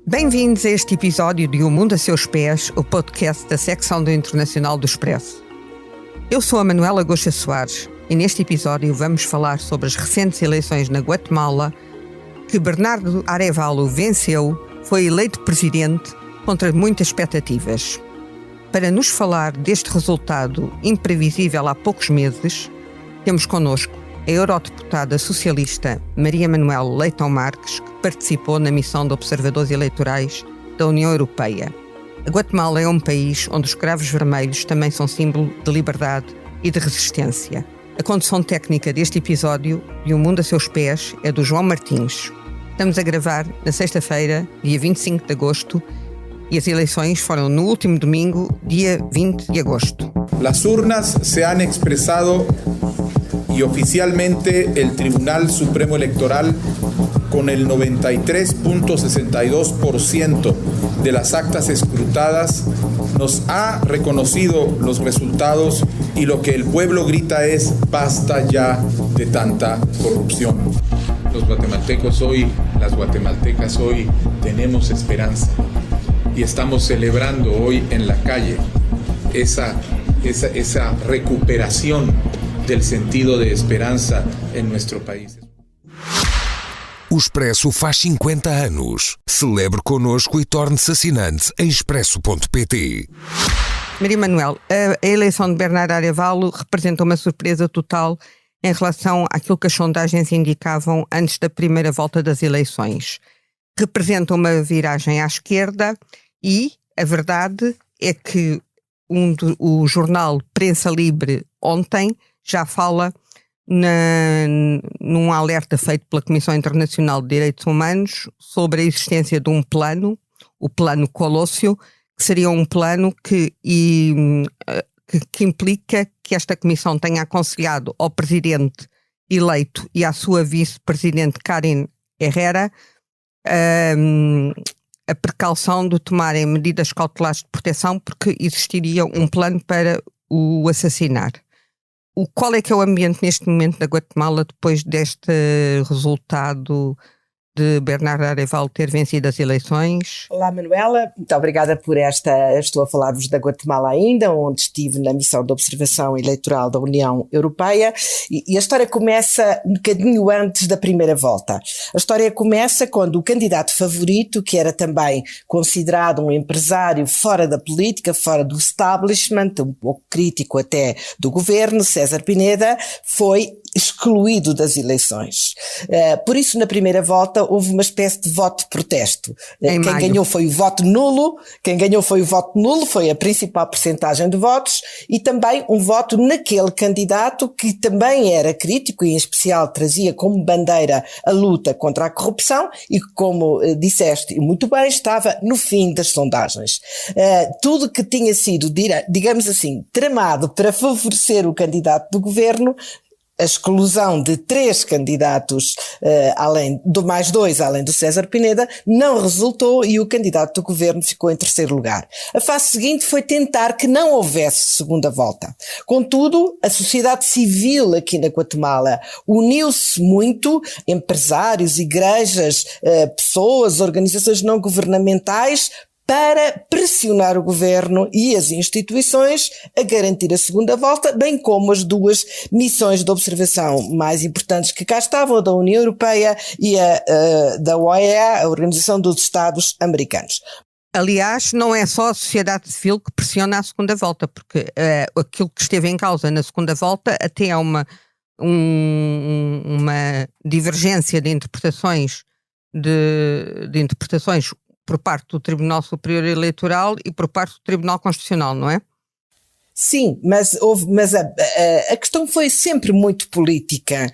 Bem-vindos a este episódio de O Mundo a Seus Pés, o podcast da secção do Internacional do Expresso. Eu sou a Manuela Goxa Soares e neste episódio vamos falar sobre as recentes eleições na Guatemala, que Bernardo Arévalo venceu, foi eleito presidente contra muitas expectativas. Para nos falar deste resultado imprevisível há poucos meses, temos connosco a eurodeputada socialista Maria Manuel Leitão Marques, que participou na missão de observadores eleitorais da União Europeia. A Guatemala é um país onde os cravos vermelhos também são símbolo de liberdade e de resistência. A condução técnica deste episódio de O Mundo a Seus Pés é do João Martins. Estamos a gravar na sexta-feira, dia 25 de agosto, e as eleições foram no último domingo, dia 20 de agosto. Las urnas se han expresado y oficialmente el Tribunal Supremo Electoral, con el 93.62% de las actas escrutadas, nos ha reconocido los resultados y lo que el pueblo grita es basta ya de tanta corrupción. Los guatemaltecos hoy, las guatemaltecas hoy tenemos esperanza y estamos celebrando hoy en la calle esa recuperación del sentido de esperança em nosso país. O Expresso faz 50 anos. Celebre connosco e torne-se assinante em expresso.pt. Maria Manuel, a eleição de Bernardo Arévalo representa uma surpresa total em relação àquilo que as sondagens indicavam antes da primeira volta das eleições. Representa uma viragem à esquerda e a verdade é que o jornal Prensa Livre ontem já fala num alerta feito pela Comissão Internacional de Direitos Humanos sobre a existência de um plano, o Plano Colosio, que seria um plano que implica que esta Comissão tenha aconselhado ao Presidente eleito e à sua Vice-Presidente Karen Herrera a precaução de tomarem medidas cautelares de proteção porque existiria um plano para o assassinar. Qual é que é o ambiente neste momento da Guatemala depois deste resultado de Bernardo Arévalo ter vencido as eleições? Olá Manuela, muito obrigada por estou a falar-vos da Guatemala ainda, onde estive na missão de observação eleitoral da União Europeia e a história começa um bocadinho antes da primeira volta. A história começa quando o candidato favorito, que era também considerado um empresário fora da política, fora do establishment, um pouco crítico até do governo, César Pineda, foi excluído das eleições. Por isso, na primeira volta, houve uma espécie de voto de protesto. Quem ganhou foi o voto nulo, foi a principal percentagem de votos, e também um voto naquele candidato que também era crítico e, em especial, trazia como bandeira a luta contra a corrupção e, como disseste muito bem, estava no fim das sondagens. Tudo que tinha sido, digamos assim, tramado para favorecer o candidato do governo, a exclusão de 3 candidatos, mais 2 além do César Pineda, não resultou e o candidato do governo ficou em terceiro lugar. A fase seguinte foi tentar que não houvesse segunda volta. Contudo, a sociedade civil aqui na Guatemala uniu-se muito, empresários, igrejas, pessoas, organizações não governamentais, para pressionar o governo e as instituições a garantir a segunda volta, bem como as 2 missões de observação mais importantes que cá estavam, a da União Europeia e a da OEA, a Organização dos Estados Americanos. Aliás, não é só a sociedade civil que pressiona a segunda volta, porque aquilo que esteve em causa na segunda volta até é uma divergência de interpretações por parte do Tribunal Superior Eleitoral e por parte do Tribunal Constitucional, não é? Sim, mas a questão foi sempre muito política.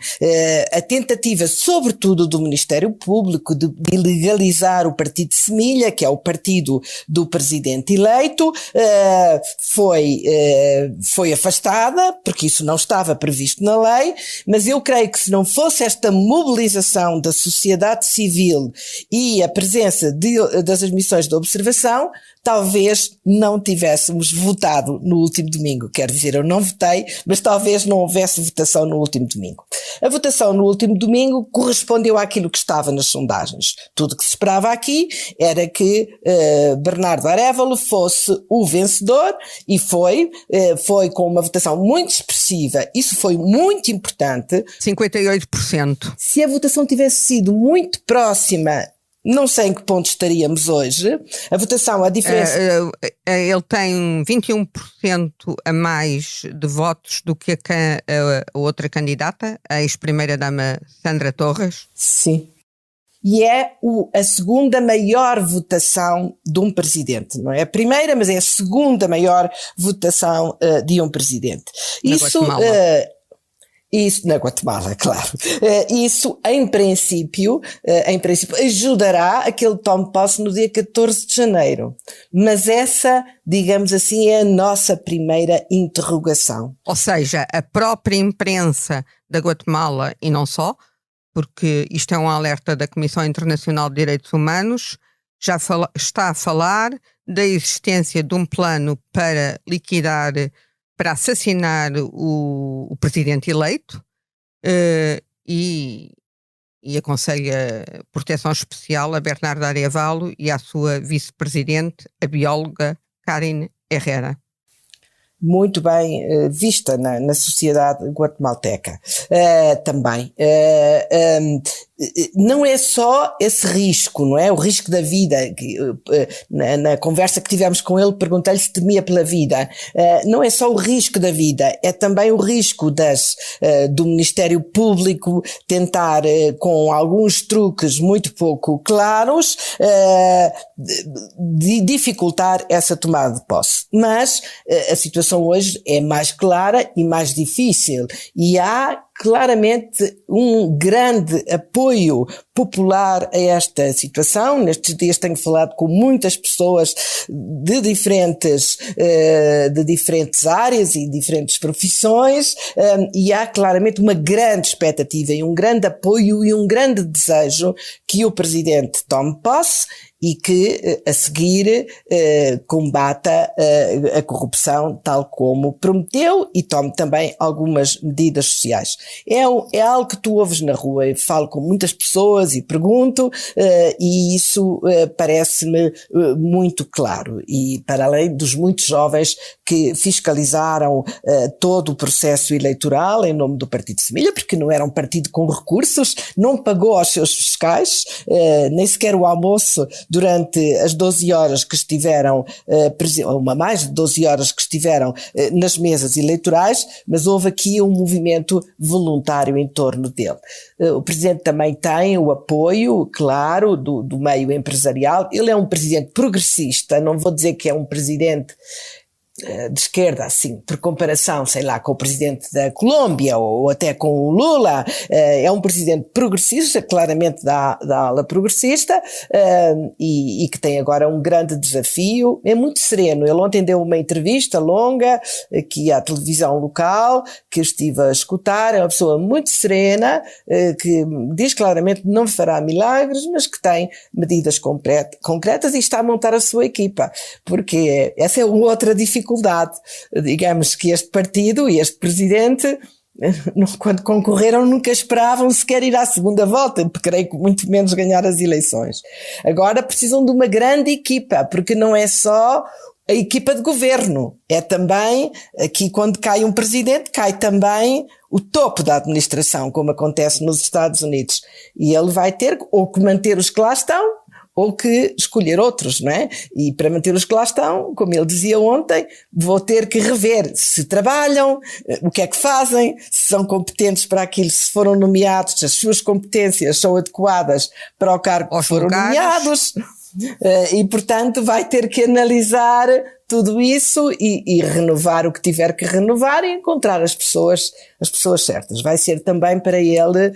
A tentativa, sobretudo do Ministério Público, de legalizar o partido Semilha, que é o partido do presidente eleito, foi afastada, porque isso não estava previsto na lei, mas eu creio que se não fosse esta mobilização da sociedade civil e a presença das missões de observação, talvez não tivéssemos votado no último domingo. Quer dizer, eu não votei, mas talvez não houvesse votação no último domingo. A votação no último domingo correspondeu àquilo que estava nas sondagens. Tudo o que se esperava aqui era que Bernardo Arévalo fosse o vencedor e foi com uma votação muito expressiva. Isso foi muito importante. 58%. Se a votação tivesse sido muito próxima, não sei em que ponto estaríamos hoje. A votação, a diferença... Ele tem 21% a mais de votos do que a outra candidata, a ex-primeira-dama Sandra Torres. Sim. E é a segunda maior votação de um presidente. Não é a primeira, mas é a segunda maior votação de um presidente. Isso na Guatemala, claro. Isso, em princípio, ajudará a que ele tome posse no dia 14 de janeiro. Mas essa, digamos assim, é a nossa primeira interrogação. Ou seja, a própria imprensa da Guatemala, e não só, porque isto é um alerta da Comissão Internacional de Direitos Humanos, já está a falar da existência de um plano para liquidar, para assassinar o presidente eleito e aconselha proteção especial a Bernardo Arévalo e à sua vice-presidente, a bióloga Karen Herrera. Muito bem vista na sociedade guatemalteca também. Não é só esse risco, não é? O risco da vida. Na conversa que tivemos com ele, perguntei-lhe se temia pela vida. Não é só o risco da vida, é também o risco do Ministério Público tentar, com alguns truques muito pouco claros, dificultar essa tomada de posse. Mas a situação hoje é mais clara e mais difícil, e há claramente um grande apoio popular a esta situação. Nestes dias tenho falado com muitas pessoas de diferentes áreas e diferentes profissões, e há claramente uma grande expectativa e um grande apoio e um grande desejo que o Presidente tome posse e que a seguir combata a corrupção tal como prometeu e tome também algumas medidas sociais. É algo que tu ouves na rua. Eu falo com muitas pessoas e pergunto, e isso parece-me muito claro. E para além dos muitos jovens que fiscalizaram todo o processo eleitoral em nome do Partido de Semilha, porque não era um partido com recursos, não pagou aos seus fiscais, nem sequer o almoço durante as 12 horas que estiveram, mais de 12 horas que estiveram nas mesas eleitorais, mas houve aqui um movimento voluntário em torno dele. O Presidente também tem o apoio, claro, do meio empresarial. Ele é um Presidente progressista, não vou dizer que é um Presidente de esquerda, assim, por comparação, sei lá, com o presidente da Colômbia ou até com o Lula. É um presidente progressista, claramente da ala progressista, e que tem agora um grande desafio. É muito sereno. Ele ontem deu uma entrevista longa aqui à televisão local, que eu estive a escutar. É uma pessoa muito serena, que diz claramente que não fará milagres, mas que tem medidas concretas e está a montar a sua equipa, porque essa é outra dificuldade. Digamos que este partido e este presidente, quando concorreram, nunca esperavam sequer ir à segunda volta, porque creio que muito menos ganhar as eleições. Agora precisam de uma grande equipa, porque não é só a equipa de governo, é também, aqui quando cai um presidente, cai também o topo da administração, como acontece nos Estados Unidos. E ele vai ter ou que manter os que lá estão, ou que escolher outros, não é? E para manter os que lá estão, como ele dizia ontem, vou ter que rever se trabalham, o que é que fazem, se são competentes para aquilo, se foram nomeados, se as suas competências são adequadas para o cargo que foram nomeados. E, portanto, vai ter que analisar tudo isso e renovar o que tiver que renovar e encontrar as pessoas certas. Vai ser também para ele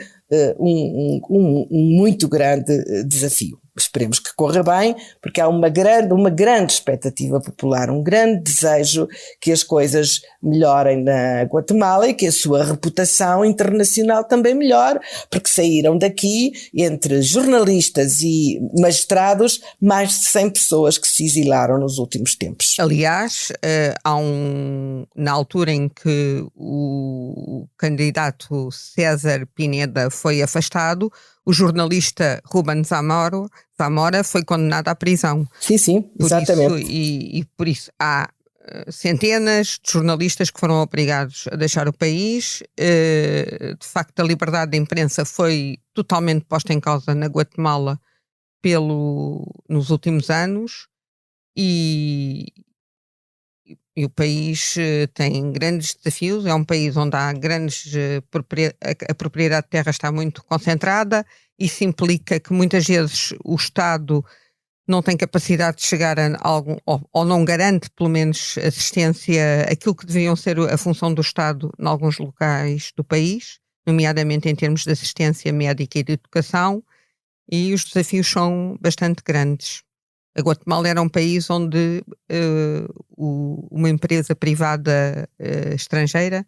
um muito grande desafio. esperemos que corra bem, porque há uma grande expectativa popular, um grande desejo que as coisas melhorem na Guatemala e que a sua reputação internacional também melhore, porque saíram daqui, entre jornalistas e magistrados, mais de 100 pessoas que se exilaram nos últimos tempos. Aliás, na altura em que o candidato César Pineda foi afastado, o jornalista Rubén Zamora foi condenado à prisão. Sim, exatamente. E por isso há centenas de jornalistas que foram obrigados a deixar o país. De facto, a liberdade de imprensa foi totalmente posta em causa na Guatemala nos últimos anos e o país tem grandes desafios. É um país onde há a propriedade de terra está muito concentrada. Isso implica que muitas vezes o Estado não tem capacidade de chegar a algum, ou não garante pelo menos assistência, aquilo que deviam ser a função do Estado em alguns locais do país, nomeadamente em termos de assistência médica e de educação, e os desafios são bastante grandes. A Guatemala era um país onde uma empresa privada estrangeira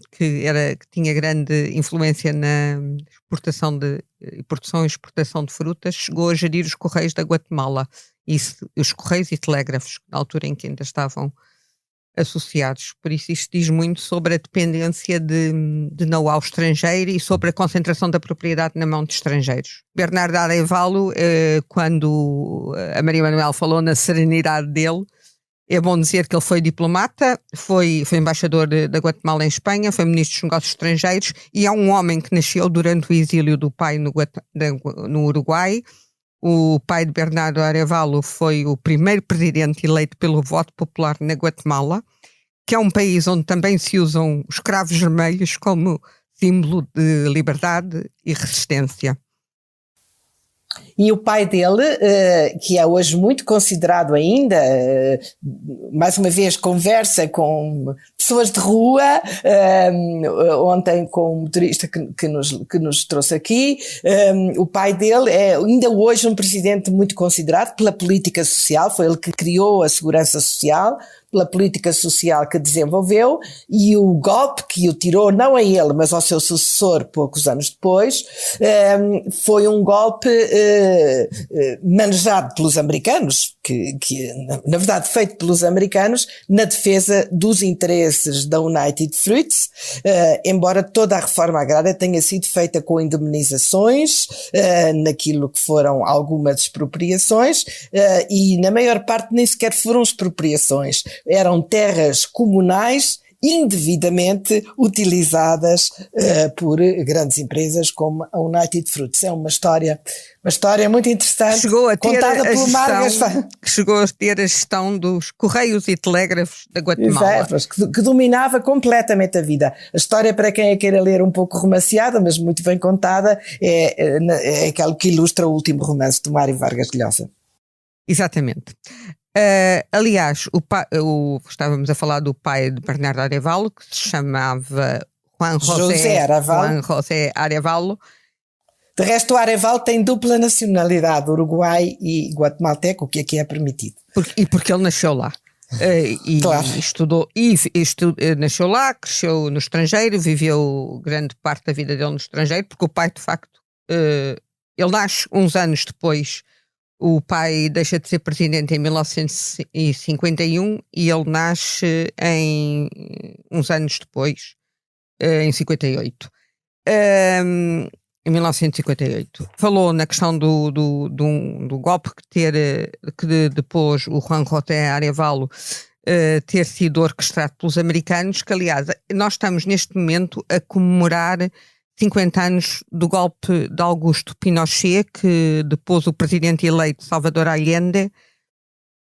que tinha grande influência na exportação e produção e exportação de frutas, chegou a gerir os Correios da Guatemala, os Correios e Telégrafos, na altura em que ainda estavam associados. Por isso isto diz muito sobre a dependência de know-how estrangeiro e sobre a concentração da propriedade na mão de estrangeiros. Bernardo Arévalo, quando a Maria Manuel falou na serenidade dele, é bom dizer que ele foi diplomata, foi embaixador da Guatemala em Espanha, foi ministro dos Negócios Estrangeiros e é um homem que nasceu durante o exílio do pai no Uruguai. O pai de Bernardo Arévalo foi o primeiro presidente eleito pelo voto popular na Guatemala, que é um país onde também se usam os cravos vermelhos como símbolo de liberdade e resistência. E o pai dele, que é hoje muito considerado ainda, mais uma vez conversa com pessoas de rua, ontem com um motorista que nos trouxe aqui, o pai dele é ainda hoje um presidente muito considerado pela política social, foi ele que criou a segurança social, pela política social que desenvolveu, e o golpe que o tirou, não a ele, mas ao seu sucessor poucos anos depois, foi um golpe manejado pelos americanos, que na verdade feito pelos americanos, na defesa dos interesses da United Fruits, embora toda a reforma agrária tenha sido feita com indemnizações, naquilo que foram algumas expropriações, e na maior parte nem sequer foram expropriações, eram terras comunais indevidamente utilizadas por grandes empresas como a United Fruits. É uma história muito interessante, contada por Margas. Que chegou a ter a gestão dos Correios e Telégrafos da Guatemala. Exato, que dominava completamente a vida. A história, para quem a queira ler um pouco romanceada, mas muito bem contada, é aquela que ilustra o último romance de Mário Vargas Llosa. Exatamente. Aliás, estávamos a falar do pai de Bernardo Arévalo, que se chamava Juan José Arévalo. De resto, o Arévalo tem dupla nacionalidade, Uruguai e guatemalteco, o que aqui é permitido. Porque ele nasceu lá. Claro. Nasceu lá, cresceu no estrangeiro, viveu grande parte da vida dele no estrangeiro, porque o pai, de facto, ele nasce uns anos depois. O pai deixa de ser presidente em 1951 e ele nasce uns anos depois, em 58. Em 1958. Falou na questão do golpe que depois o Juan José Arévalo ter sido orquestrado pelos americanos, que aliás, nós estamos neste momento a comemorar 50 anos do golpe de Augusto Pinochet, que depois o presidente eleito Salvador Allende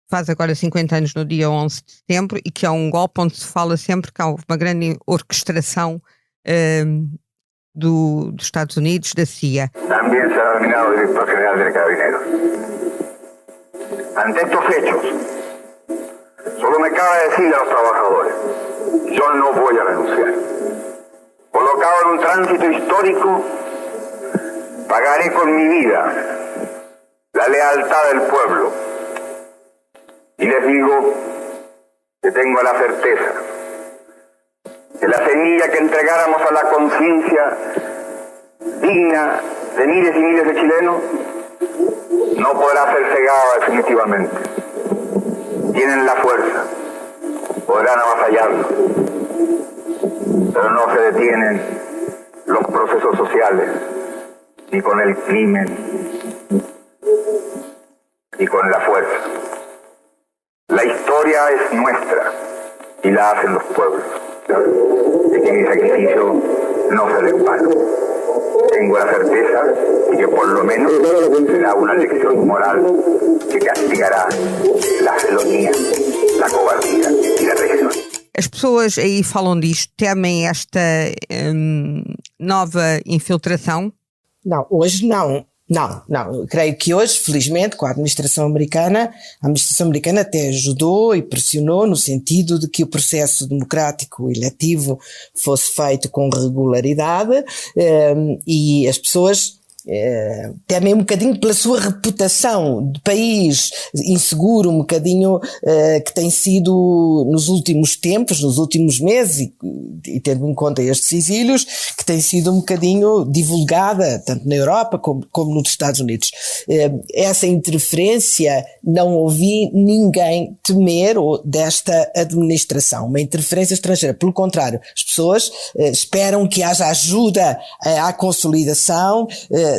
faz agora 50 anos no dia 11 de setembro, e que é um golpe onde se fala sempre que há uma grande orquestração dos Estados Unidos, da CIA. Também será nominado diretor-general de Carabineros. Ante estos hechos, solo me cabe decir a los trabajadores, yo no voy a renunciar. Colocado en un tránsito histórico, Pagaré con mi vida la lealtad del pueblo. Y les digo que tengo la certeza que la semilla que entregáramos a la conciencia digna de miles y miles de chilenos no podrá ser cegada definitivamente. Tienen la fuerza, podrán avasallarlo, pero no se detienen los procesos sociales, ni con el crimen, ni con la fuerza. La historia es nuestra y la hacen los pueblos. De que mi sacrificio no será en vano. Tengo la certeza de que por lo menos será una lección moral que castigará la felonía, la cobardía y la traición. As pessoas aí falam disto, temem esta nova infiltração? Não, hoje não. Não. Eu creio que hoje, felizmente, com a administração americana até ajudou e pressionou no sentido de que o processo democrático eletivo fosse feito com regularidade, e as pessoas temem um bocadinho pela sua reputação de país inseguro, um bocadinho que tem sido nos últimos tempos, nos últimos meses, e tendo em conta estes exílios, que tem sido um bocadinho divulgada, tanto na Europa como nos Estados Unidos. Essa interferência não ouvi ninguém temer desta administração, uma interferência estrangeira. Pelo contrário, as pessoas esperam que haja ajuda à consolidação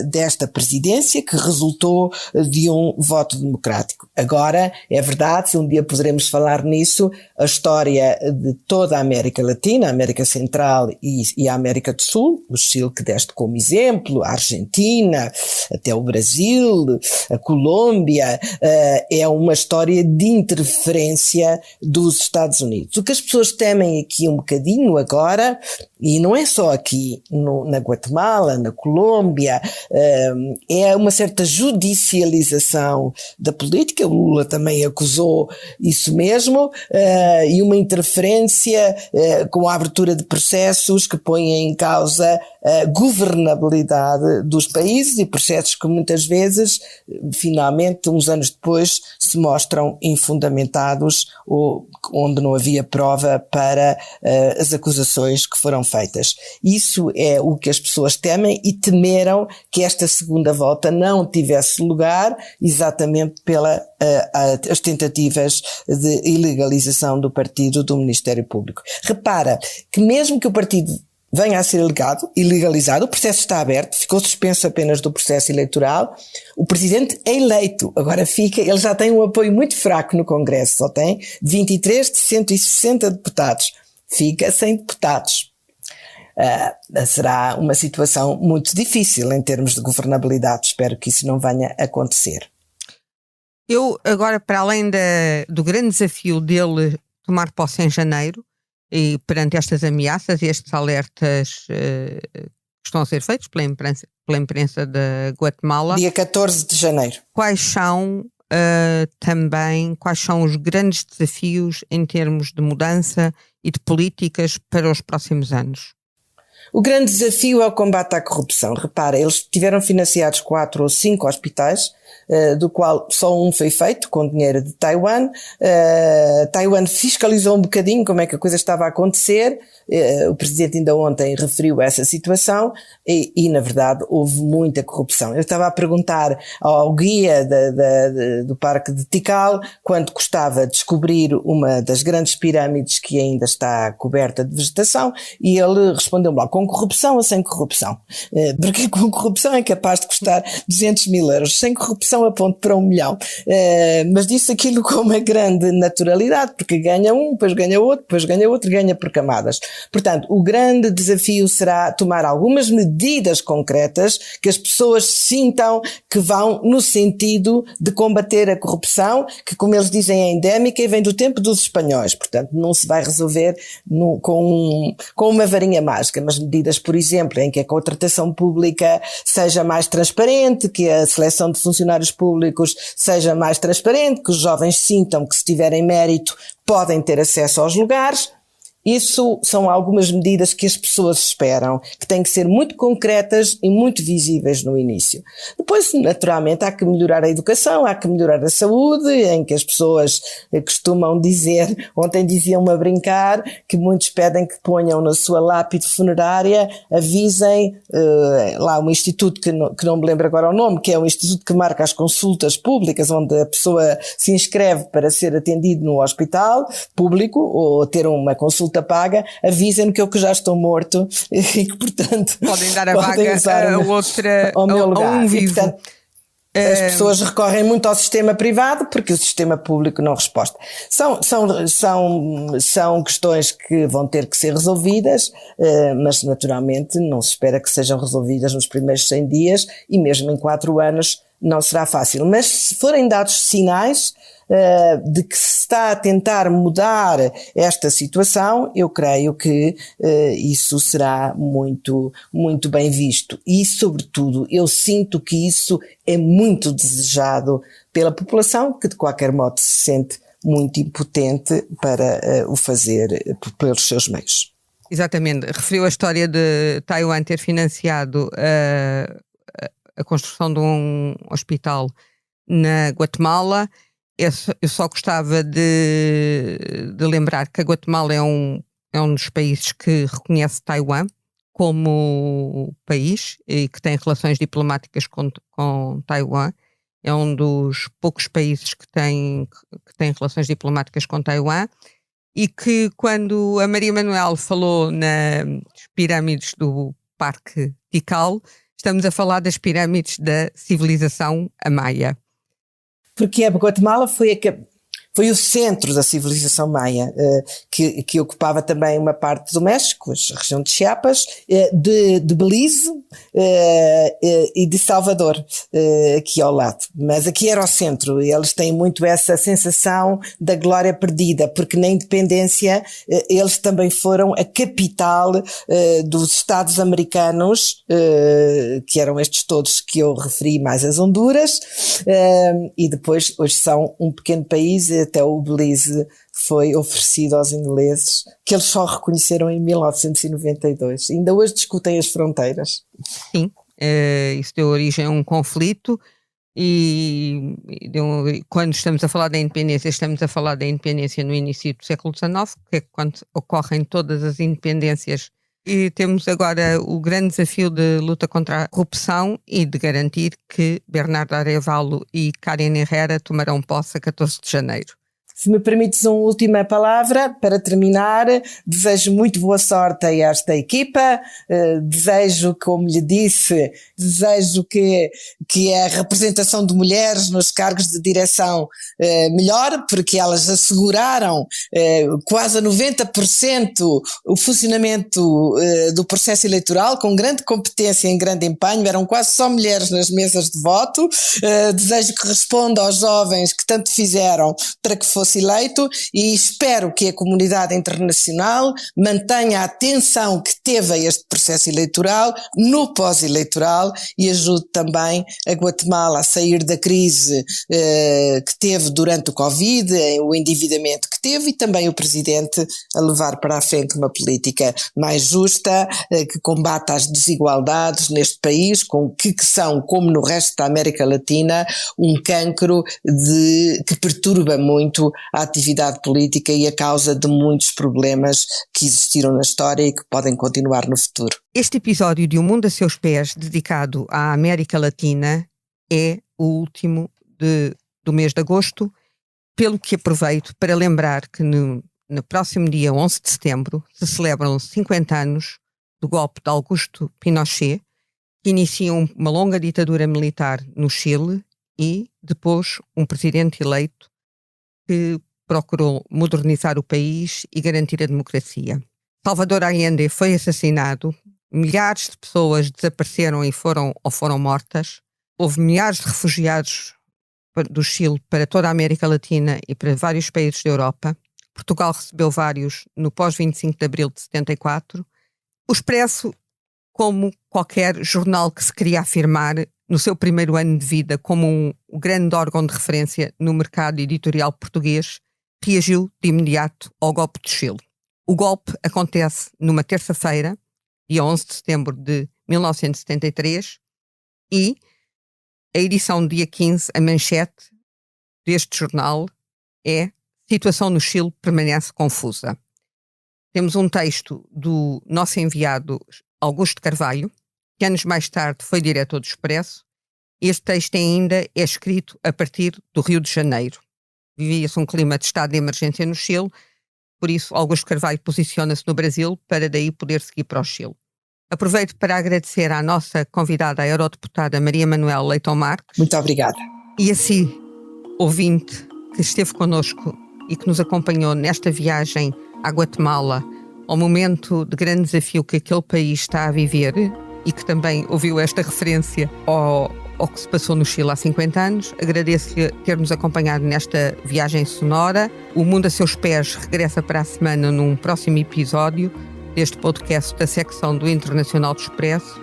desta presidência, que resultou de um voto democrático. Agora, é verdade, se um dia poderemos falar nisso, a história de toda a América Latina, a América Central e a América do Sul, o Chile que deste como exemplo, a Argentina, até o Brasil, a Colômbia, é uma história de interferência dos Estados Unidos. O que as pessoas temem aqui um bocadinho agora, e não é só aqui na Guatemala, na Colômbia, é uma certa judicialização da política. O Lula também acusou isso mesmo, e uma interferência com a abertura de processos que põem em causa a governabilidade dos países, e processos que muitas vezes, finalmente, uns anos depois, se mostram infundamentados ou onde não havia prova para as acusações que foram feitas. Isso é o que as pessoas temem, e temeram que esta segunda volta não tivesse lugar exatamente pela as tentativas de ilegalização do partido, do Ministério Público. Repara que mesmo que o partido venha a ser ilegalizado, o processo está aberto, ficou suspenso apenas do processo eleitoral, o presidente é eleito, agora ele já tem um apoio muito fraco no Congresso, só tem 23 de 160 deputados, fica sem deputados. Será uma situação muito difícil em termos de governabilidade, espero que isso não venha a acontecer. Eu agora, para além do grande desafio dele tomar posse em janeiro, e perante estas ameaças e estes alertas que estão a ser feitos pela imprensa da Guatemala, dia 14 de janeiro, quais são os grandes desafios em termos de mudança e de políticas para os próximos anos? O grande desafio é o combate à corrupção. Repara, eles tiveram financiados 4 ou 5 hospitais, do qual só um foi feito com dinheiro de Taiwan. Taiwan fiscalizou um bocadinho como é que a coisa estava a acontecer. O presidente ainda ontem referiu essa situação e na verdade houve muita corrupção. Eu estava a perguntar ao guia do Parque de Tikal quanto custava descobrir uma das grandes pirâmides que ainda está coberta de vegetação, e ele respondeu-me lá, com corrupção ou sem corrupção? Porque com corrupção é capaz de custar 200 mil euros, sem corrupção aponto para 1 milhão. Mas disse aquilo com uma grande naturalidade, porque ganha um, depois ganha outro, depois ganha outro, ganha por camadas. Portanto, o grande desafio será tomar algumas medidas concretas que as pessoas sintam que vão no sentido de combater a corrupção, que, como eles dizem, é endémica e vem do tempo dos espanhóis. Portanto, não se vai resolver com uma varinha mágica, mas medidas, por exemplo, em que a contratação pública seja mais transparente, que a seleção de funcionários públicos seja mais transparente, que os jovens sintam que, se tiverem mérito, podem ter acesso aos lugares. Isso são algumas medidas que as pessoas esperam, que têm que ser muito concretas e muito visíveis no início. Depois, naturalmente, há que melhorar a educação, há que melhorar a saúde, em que as pessoas costumam dizer, ontem diziam-me a brincar, que muitos pedem que ponham na sua lápide funerária, avisem lá um instituto que não me lembro agora o nome, que é um instituto que marca as consultas públicas, onde a pessoa se inscreve para ser atendido no hospital público ou ter uma consulta paga, avisem-me que eu que já estou morto e que, portanto, podem dar a vaga a outra, ao meu lugar. A um vivo. E, portanto, as pessoas recorrem muito ao sistema privado porque o sistema público não responde. São questões que vão ter que ser resolvidas, mas naturalmente não se espera que sejam resolvidas nos primeiros 100 dias e mesmo em 4 anos não será fácil. Mas se forem dados sinais de que se está a tentar mudar esta situação, eu creio que isso será muito, muito bem visto. E, sobretudo, eu sinto que isso é muito desejado pela população, que de qualquer modo se sente muito impotente para o fazer pelos seus meios. Exatamente. Referiu a história de Taiwan ter financiado a construção de um hospital na Guatemala. Eu só gostava de lembrar que a Guatemala é um dos países que reconhece Taiwan como país e que tem relações diplomáticas com Taiwan. É um dos poucos países que tem relações diplomáticas com Taiwan e que, quando a Maria Manuel falou nas pirâmides do Parque Tikal, estamos a falar das pirâmides da civilização maia. Porque a Guatemala foi o centro da civilização maia, que ocupava também uma parte do México, a região de Chiapas, de Belize e de Salvador, aqui ao lado. Mas aqui era o centro, e eles têm muito essa sensação da glória perdida, porque na independência eles também foram a capital dos Estados americanos, que eram estes todos que eu referi, mais as Honduras, e depois hoje são um pequeno país. Até o Belize foi oferecido aos ingleses, que eles só reconheceram em 1992. Ainda hoje discutem as fronteiras. Sim, isso deu origem a um conflito quando estamos a falar da independência, estamos a falar da independência no início do século XIX, que é quando ocorrem todas as independências. E temos agora o grande desafio de luta contra a corrupção e de garantir que Bernardo Arévalo e Karen Herrera tomarão posse a 14 de janeiro. Se me permites uma última palavra, para terminar, desejo muito boa sorte a esta equipa, desejo, como lhe disse, que a representação de mulheres nos cargos de direção melhore, porque elas asseguraram quase a 90% o funcionamento do processo eleitoral, com grande competência e grande empenho, eram quase só mulheres nas mesas de voto. Desejo que responda aos jovens que tanto fizeram para que fosse eleito, e espero que a comunidade internacional mantenha a atenção que teve a este processo eleitoral no pós-eleitoral e ajude também a Guatemala a sair da crise que teve durante o Covid, o endividamento que teve, e também o Presidente a levar para a frente uma política mais justa, que combata as desigualdades neste país, que são, como no resto da América Latina, um cancro que perturba muito a atividade política e a causa de muitos problemas que existiram na história e que podem continuar no futuro. Este episódio de O Mundo a Seus Pés, dedicado à América Latina, é o último do mês de agosto, pelo que aproveito para lembrar que no próximo dia 11 de setembro se celebram 50 anos do golpe de Augusto Pinochet, que inicia uma longa ditadura militar no Chile e depois um presidente eleito que procurou modernizar o país e garantir a democracia. Salvador Allende foi assassinado, milhares de pessoas desapareceram e foram mortas, houve milhares de refugiados do Chile para toda a América Latina e para vários países da Europa. Portugal recebeu vários no pós-25 de abril de 74. O Expresso, como qualquer jornal que se queria afirmar no seu primeiro ano de vida como um grande órgão de referência no mercado editorial português, reagiu de imediato ao golpe do Chile. O golpe acontece numa terça-feira, dia 11 de setembro de 1973, e a edição do dia 15, a manchete deste jornal é: situação no Chile permanece confusa. Temos um texto do nosso enviado Augusto Carvalho, que anos mais tarde foi diretor do Expresso. Este texto ainda é escrito a partir do Rio de Janeiro. Vivia-se um clima de estado de emergência no Chile, por isso Augusto Carvalho posiciona-se no Brasil para daí poder seguir para o Chile. Aproveito para agradecer à nossa convidada, a eurodeputada Maria Manuela Leitão Marques. Muito obrigada. E a si, ouvinte, que esteve connosco e que nos acompanhou nesta viagem à Guatemala, ao momento de grande desafio que aquele país está a viver e que também ouviu esta referência ao que se passou no Chile há 50 anos. Agradeço-lhe ter-nos acompanhado nesta viagem sonora. O Mundo a Seus Pés regressa para a semana num próximo episódio deste podcast da secção do Internacional do Expresso,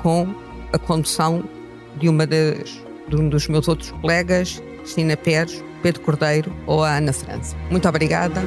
com a condução de um dos meus outros colegas, Cristina Pérez, Pedro Cordeiro ou a Ana França. Muito obrigada.